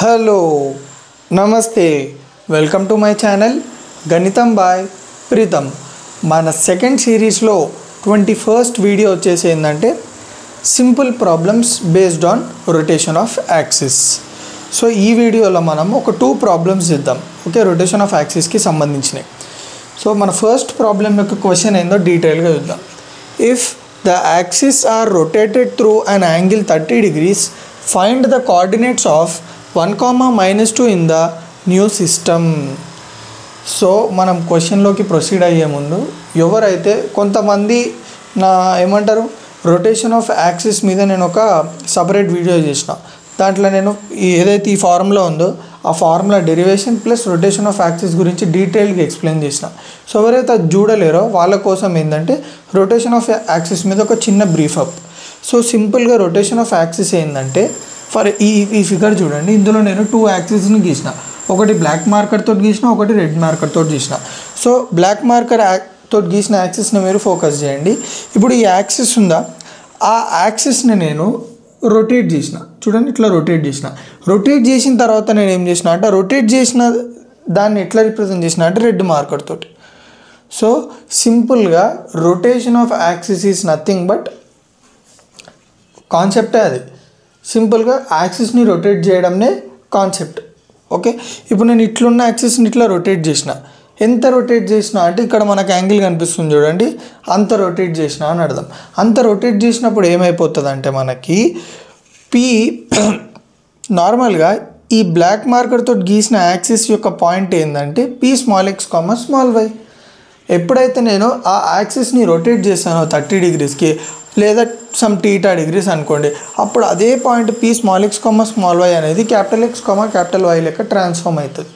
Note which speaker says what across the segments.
Speaker 1: Hello నమస్తే welcome to my channel గణితం bye Pritam. మన సెకండ్ సిరీస్లో 21st వీడియో వచ్చేసి ఏంటంటే simple problems based on rotation of axis. So ఈ వీడియోలో మనం ఒక 2 ప్రాబ్లమ్స్ చేద్దాం. ఓకే, రొటేషన్ ఆఫ్ యాక్సిస్కి సంబంధించినవి. సో మన ఫస్ట్ ప్రాబ్లం యొక్క క్వశ్చన్ ఏందో డీటెయిల్గా చూద్దాం. If the axis are rotated through an angle 30 degrees, find the coordinates of 1, -2 in the new system. So మనం క్వశ్చన్లోకి ప్రొసీడ్ అయ్యే ముందు ఎవరైతే కొంతమంది ఏమంటారు రొటేషన్ ఆఫ్ యాక్సిస్ మీద నేను ఒక సపరేట్ వీడియో చేసిన, దాంట్లో నేను ఏదైతే ఈ ఫార్ములా ఉందో ఆ formula derivation plus rotation of axis గురించి డీటెయిల్గా ఎక్స్ప్లెయిన్ చేసిన. సో ఎవరైతే అది చూడలేరో వాళ్ళ కోసం ఏంటంటే రొటేషన్ ఆఫ్ యాక్సిస్ మీద ఒక చిన్న బ్రీఫ్ అప్. సో సింపుల్గా రొటేషన్ ఆఫ్ యాక్సిస్ ఏంటంటే ఫర్ ఈ ఫిగర్ చూడండి, ఇందులో నేను 2 యాక్సిస్ని గీసిన, ఒకటి బ్లాక్ మార్కర్ తోటి గీసిన, ఒకటి రెడ్ మార్కర్ తోటి గీసిన. సో బ్లాక్ మార్కర్ తోటి గీసిన యాక్సిస్ని మీరు ఫోకస్ చేయండి. ఇప్పుడు ఈ యాక్సిస్ ఉందా, ఆ యాక్సిస్ని నేను రొటేట్ చేసిన, చూడండి ఇట్లా రొటేట్ చేసిన. రొటేట్ చేసిన తర్వాత నేను ఏం చేసిన అంటే రొటేట్ చేసిన దాన్ని ఎట్లా రిప్రజెంట్ చేసిన అంటే రెడ్ మార్కర్ తోటి. సో సింపుల్గా rotation of axis is nothing but కాన్సెప్టే అది. సింపుల్గా యాక్సిస్ని రొటేట్ చేయడంనే కాన్సెప్ట్. ఓకే, ఇప్పుడు నేను ఇట్లున్న యాక్సిస్ని ఇట్లా రొటేట్ చేసిన, ఎంత రొటేట్ చేసిన అంటే ఇక్కడ మనకు యాంగిల్ కనిపిస్తుంది చూడండి, అంత రొటేట్ చేసిన అని అర్థం. అంత రొటేట్ చేసినప్పుడు ఏమైపోతుంది అంటే మనకి పి నార్మల్గా ఈ బ్లాక్ మార్కర్ తోటి గీసిన యాక్సిస్ యొక్క పాయింట్ ఏంటంటే P x, y. ఎప్పుడైతే నేను ఆ యాక్సిస్ని రొటేట్ చేశానో 30 degreesకి లేదా సమ్ θ డిగ్రీస్ అనుకోండి, అప్పుడు అదే పాయింట్ P x, y అనేది X, Y లెక్క ట్రాన్స్ఫార్మ్ అవుతుంది.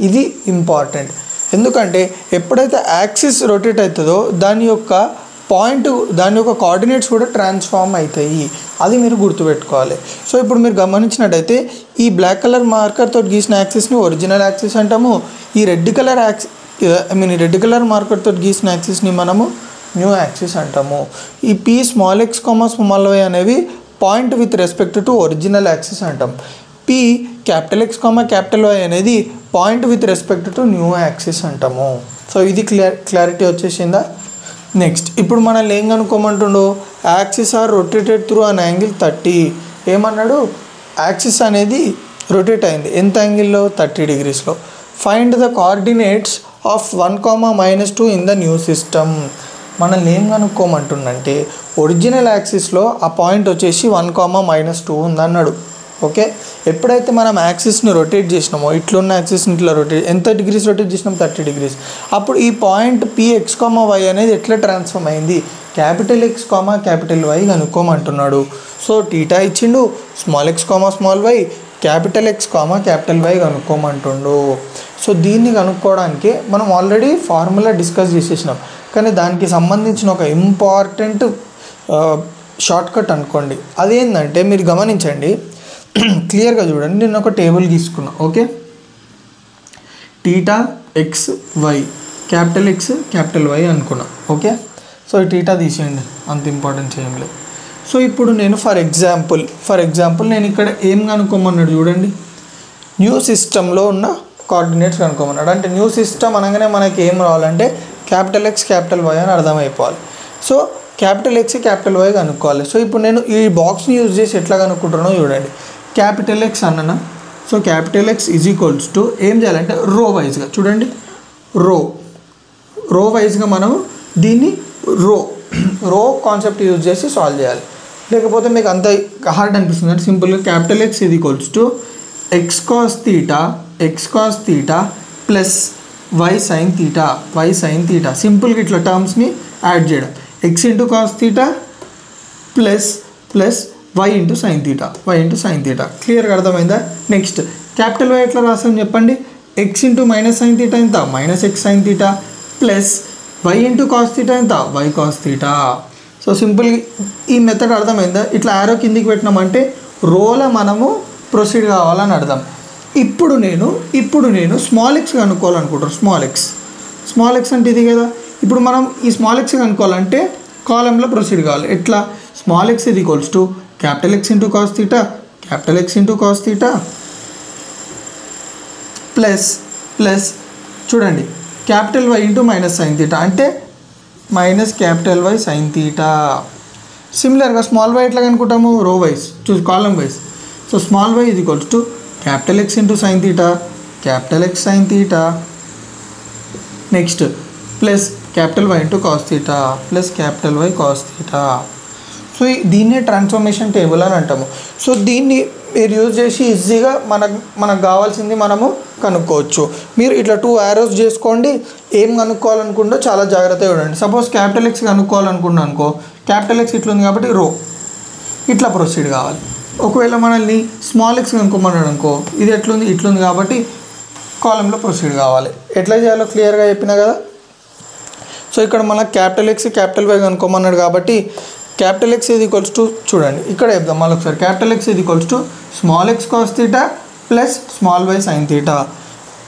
Speaker 1: ఇది ఇంపార్టెంట్, ఎందుకంటే ఎప్పుడైతే యాక్సిస్ రొటేట్ అవుతుందో దాని యొక్క కోఆర్డినేట్స్ కూడా ట్రాన్స్ఫార్మ్ అవుతాయి. అది మీరు గుర్తుపెట్టుకోవాలి. సో ఇప్పుడు మీరు గమనించినట్టయితే ఈ బ్లాక్ కలర్ మార్కర్ తోటి గీసిన యాక్సిస్ని ఒరిజినల్ యాక్సిస్ అంటాము, ఈ రెడ్ కలర్ మార్కర్ తోటి గీసిన యాక్సిస్ని మనము న్యూ యాక్సిస్ అంటాము. ఈ P x, y అనేవి point with respect to original axis అంటాం. P X, Y అనేది point with respect to new axis అంటాము. సో ఇది క్లారిటీ వచ్చేసిందా? నెక్స్ట్ ఇప్పుడు మనల్ని ఏం కనుక్కోమంటుండో, axis are rotated through an angle 30. ఏమన్నాడు, యాక్సిస్ అనేది రొటేట్ అయింది ఎంత యాంగిల్లో 30 degreesలో. Find the coordinates of 1, -2 in the new system. మనల్ని ఏం కనుక్కోమంటుండంటే ఒరిజినల్ యాక్సిస్లో ఆ పాయింట్ వచ్చేసి 1, -2 ఉందన్నాడు. ఓకే, ఎప్పుడైతే మనం యాక్సిస్ని రొటేట్ చేసినామో ఇట్లున్న యాక్సిస్ని ఇట్లా ఎంత డిగ్రీస్ రొటేట్ చేసినాం 30 degrees, అప్పుడు ఈ పాయింట్ X, Y అనేది ఎట్లా ట్రాన్స్ఫార్మ్ అయింది X, Y కనుక్కోమంటున్నాడు. సో θ ఇచ్చిండు, x, y, X, Y కనుక్కోమంటుండు. సో దీన్ని కనుక్కోవడానికి మనం ఆల్రెడీ ఫార్ములా డిస్కస్ చేసేసినాం, కానీ దానికి సంబంధించిన ఒక ఇంపార్టెంట్ షార్ట్కట్ అనుకోండి. అదేంటంటే మీరు గమనించండి, క్లియర్గా చూడండి. నేను ఒక టేబుల్ తీసుకున్నా. Okay, θ x y, X, Y అనుకున్నా. ఓకే, సో ఈ θ తీసేయండి, అంత ఇంపార్టెన్స్ ఏం లేదు. సో ఇప్పుడు నేను ఫర్ ఎగ్జాంపుల్ నేను ఇక్కడ ఏం కనుక్కోమన్నాడు చూడండి, న్యూ సిస్టంలో ఉన్న కోఆర్డినేట్స్ కనుక్కోమన్నాడు. అంటే న్యూ సిస్టమ్ అనగానే మనకి ఏం రావాలంటే X, Y అని అర్థమైపోవాలి. సో X, Y కనుక్కోవాలి. సో ఇప్పుడు నేను ఈ బాక్స్ని యూజ్ చేసి ఎట్లా కనుక్కుంటున్నానో చూడండి. X అన్ననా, so X is equals to ఏం చేయాలంటే రో వైజ్గా చూడండి, రో వైజ్గా మనం దీన్ని రో కాన్సెప్ట్ యూజ్ చేసి సాల్వ్ చేయాలి. లేకపోతే మీకు అంత హార్డ్ అనిపిస్తుంది అంటే సింపుల్గా X is equals to x cos theta plus y sin theta. సింపుల్గా ఇట్లా టర్మ్స్ని యాడ్ చేయడం, x into cos theta plus y into sine theta. క్లియర్గా అర్థమైందా? నెక్స్ట్ Y ఎట్లా రాసాం చెప్పండి, x into minus sine theta ఎంత -x sin theta plus y into cos theta ఎంత y cos theta. సో సింపుల్గా ఈ మెథడ్ అర్థమైందా? ఇట్లా యారో కిందికి పెట్టినామంటే రోలో మనము ప్రొసీడ్ కావాలని అర్థం. ఇప్పుడు నేను స్మాల్ x కనుక్కోవాలనుకుంటాను. స్మాల్ x అంటే ఇది కదా. ఇప్పుడు మనం ఈ స్మాల్ x కనుక్కోవాలంటే కాలంలో ప్రొసీడ్ కావాలి. ఎట్లా, x is equals to X into cos theta, X into cos theta plus plus చూడండి capital why into minus sign theta అంటే minus capital why sign theta. సిమిలర్గా స్మాల్ వై ఎట్లా కనుక్కుంటాము, రో వైస్ చూసి column wise. So small y ఇది equals to capital X into sign theta, capital X sine theta, next plus capital why into cos theta plus capital Y cos theta. So దీన్నే transformation table అని అంటాము. So దీన్ని మీరు use చేసి ఈజీగా మనకు కావాల్సింది మనము కనుక్కోవచ్చు. మీరు ఇట్లా 2 యారోస్ చేసుకోండి. ఏం కనుక్కోవాలనుకుంటో చాలా జాగ్రత్తగా చూడండి. సపోజ్ క్యాపిటల్ ఎక్స్ కనుక్కోవాలనుకున్నాను అనుకో, క్యాపిటల్ ఎక్స్ ఇట్లా ఉంది కాబట్టి రో ఇట్లా ప్రొసీడ్ కావాలి. ఒకవేళ మనల్ని స్మాల్ ఎక్స్ కనుక్కోమన్నాడు అనుకో, ఇది ఎట్లుంది ఇట్లుంది కాబట్టి కాలంలో ప్రొసీడ్ కావాలి. ఎట్లా చేయాలో క్లియర్గా చెప్పినా కదా. సో ఇక్కడ మనకు క్యాపిటల్ ఎక్స్ క్యాపిటల్ వై కనుక్కోమన్నాడు కాబట్టి క్యాపిటల్ ఎక్స్ ఇది ఈక్వల్స్ టు చూడండి ఇక్కడ చెప్దాం మళ్ళీ ఒకసారి. క్యాపిటల్ ఎక్స్ ఇది equals to small X cos theta plus small y sine theta,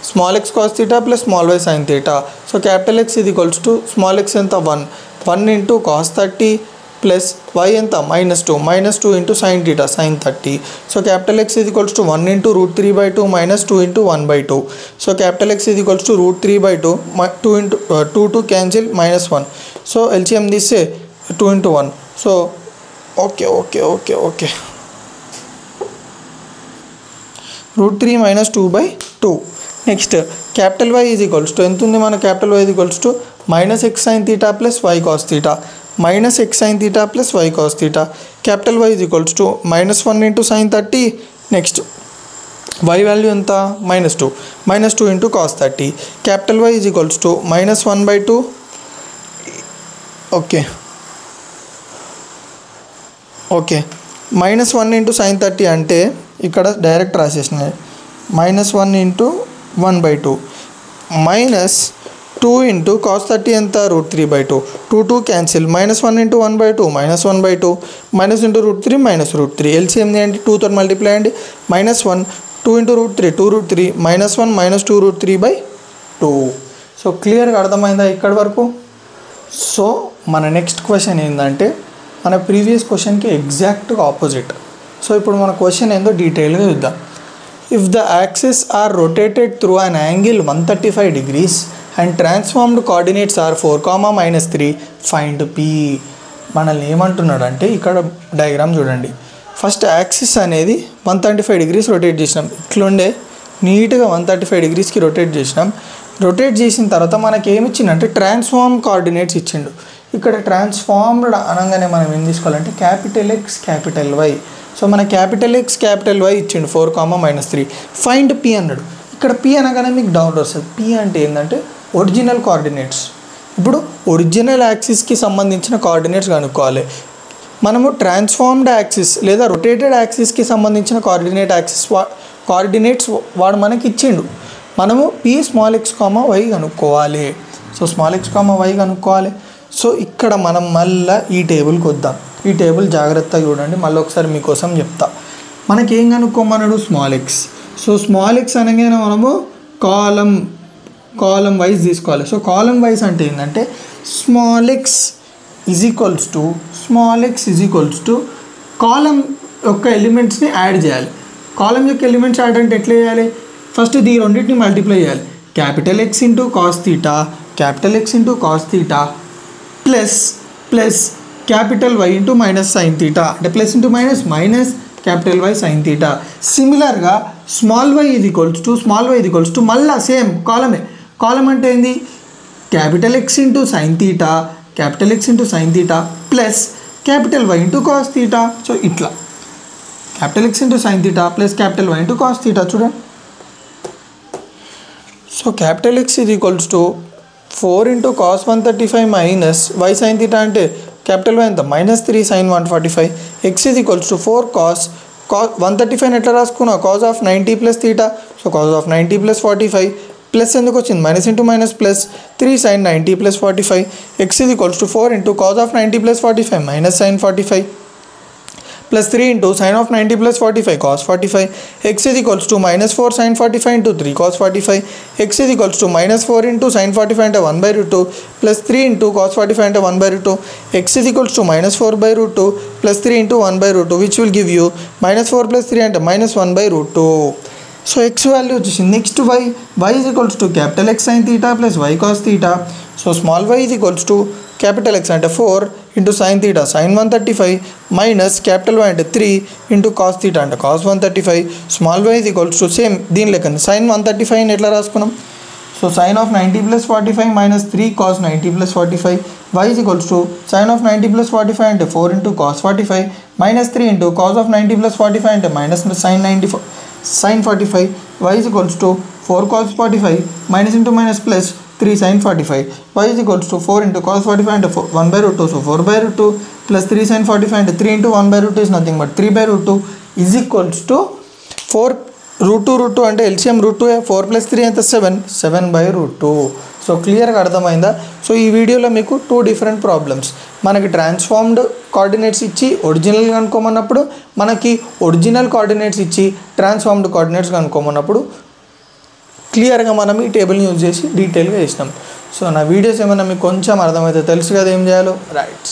Speaker 1: small X cos theta plus small y sine theta. So capital X ఇది equals to small X ఎంత 1 into cos 30 plus why ఎంత -2 into sine theta sign 30. So capital X ఇది equals to 1 into √3/2 -2 into 1/2. So capital X ఇది equals to √3/2 2 into 2 cancel -1. So LCM తీస్తే 2 into 1. So okay √3 - 2/2. Next capital Y is equals to ఎంత ఉంది మన capital Y is equals to -x sin theta plus y cos theta -x sin theta plus y cos theta. Capital Y is equals to -1 into sine 30. Next y value ఎంత -2 into cos 30. Capital Y is equals to -1/2. Okay -1 into sine 30 అంటే ఇక్కడ direct రాసేసినాయి -1 into 1/2 -2 into cos 30 ఎంత √3/2 2 cancel -1 into 1/2 -1/2 minus into √3 -√3 LCM ఏంటి 2 తో multiply అండి -1 2 into √3 2√3 -1 -2√3/2. So క్లియర్గా అర్థమైందా ఇక్కడి వరకు. సో మన నెక్స్ట్ క్వశ్చన్ ఏంటంటే మన ప్రీవియస్ క్వశ్చన్కి ఎగ్జాక్ట్గా ఆపోజిట్. సో ఇప్పుడు మన క్వశ్చన్ ఏందో డీటెయిల్గా చూద్దాం. If the axis are rotated through an angle 135 degrees and transformed coordinates are 4, -3 find P. మనల్ని ఏమంటున్నాడు అంటే ఇక్కడ డయాగ్రామ్ చూడండి. ఫస్ట్ యాక్సిస్ అనేది 135 degrees రొటేట్ చేసినాం. ఇట్లుండే నీట్గా 135 degreesకి రొటేట్ చేసినాం. రొటేట్ చేసిన తర్వాత మనకి ఏమి ఇచ్చిండంటే ట్రాన్స్ఫార్మ్ కోఆర్డినేట్స్ ఇచ్చిండు. ఇక్కడ ట్రాన్స్ఫార్మ్డ్ అనగానే మనం ఏం తీసుకోవాలంటే capital X capital Y. So మన క్యాపిటల్ ఎక్స్ క్యాపిటల్ వై ఇచ్చిండు 4, -3 ఫైండ్ పి అన్నాడు. ఇక్కడ పి అనగానే మీకు డౌట్ వస్తుంది. పి అంటే ఏంటంటే ఒరిజినల్ కోఆర్డినేట్స్. ఇప్పుడు ఒరిజినల్ యాక్సిస్కి సంబంధించిన కోఆర్డినేట్స్ కనుక్కోవాలి. మనము ట్రాన్స్ఫార్మ్డ్ యాక్సిస్ లేదా రొటేటెడ్ యాక్సిస్కి సంబంధించిన కోఆర్డినేట్స్ వాడు మనకి ఇచ్చిండు. మనము పి స్మాల్ ఎక్స్ వై కనుక్కోవాలి. సో స్మాల్ ఎక్స్ వై కనుక్కోవాలి. సో ఇక్కడ మనం మళ్ళీ ఈ టేబుల్కి వద్దాం. ఈ టేబుల్ జాగ్రత్తగా చూడండి, మళ్ళీ ఒకసారి మీకోసం చెప్తా. మనకేం కనుక్కోమన్నాడు small x. So small x అనగానే మనము కాలం వైజ్ తీసుకోవాలి. సో కాలం వైజ్ అంటే ఏంటంటే small x is equals to column యొక్క ఎలిమెంట్స్ని యాడ్ చేయాలి. కాలం యొక్క ఎలిమెంట్స్ యాడ్ అంటే ఎట్లా చేయాలి, ఫస్ట్ ఈ రెండింటిని మల్టిప్లై చేయాలి. Capital X into cos theta plus capital why into minus sign theta అంటే plus into minus capital why sign theta. సిమిలర్గా స్మాల్ వై ఇది ఈక్వల్స్ టు మళ్ళీ సేమ్ కాలం అంటే ఏంది capital X into sign theta plus capital why into cos theta. So ఇట్లా capital X into sign theta plus capital why into cos theta చూడండి. So capital X ఇది equals to 4 into cos 135 minus y sign theta అంటే capital y ఎంత -3 sin 145. X ఇది equals to 4 cos 135 ఎట్లా రాసుకున్నావు cos of 90 plus theta. So cos of 90 plus 45 plus ఎందుకు వచ్చింది minus into minus plus 3 sin 90 plus 45. X ఇది equals to 4 into cos of 90 plus 45 minus sign 45 plus 3 into sin of 90 plus 45 cos 45. X ఇది equals to -4 sin 45 into 3 cos 45. X ఇది equals to -4 into sign 45 అంటే 1/2 plus 3 into cos 45 అంటే 1/2. X ఇది equals to -4/2 plus 3 into 1/2 which will give you -4 plus 3 అంటే -1/2. So X value వచ్చేసింది. Next Y is equals to capital X sine theta plus Y cos theta. So small Y is equals to capital X అంటే 4 into sign theta sine 135 minus capital Y అంటే 3 into cos theta అంటే cos 135. Small Y is equals to same దీని లెక్కనే sine 135 ఎట్లా రాసుకున్నాం. So sine of 90 plus 45 minus 3 cos 90 plus 45. Y is equals to sine of 90 plus 45 అంటే 4 into cos 45 minus 3 into cos of 90 plus 45 అంటే minus sign 45. Y is equals to 4 cos 45 minus into minus plus 3 sin 45. Y is equals to 4 into cos 45 and 1 by root 2. So 4 by root 2 plus 3 sin 45 and 3 into 1 by root 2 is nothing but 3 by root 2 is equals to 4 root 2 అంటే LCM root 2 4 plus 3 ఎంత 7 by root 2. So క్లియర్గా అర్థమైందా. So ఈ వీడియోలో మీకు 2 different problems, మనకి transformed coordinates ఇచ్చి original కనుక్కోమన్నప్పుడు, మనకి ఒరిజినల్ కోఆర్డినేట్స్ ఇచ్చి ట్రాన్స్ఫార్మ్డ్ కోఆర్డినేట్స్ కనుక్కోమన్నప్పుడు క్లియర్గా మనం ఈ టేబుల్ని యూజ్ చేసి డీటెయిల్గా చేసినాం. సో నా వీడియోస్ ఏమైనా మీకు కొంచెం అర్థమైతే తెలుసు కదా ఏం చేయాలో. రైట్.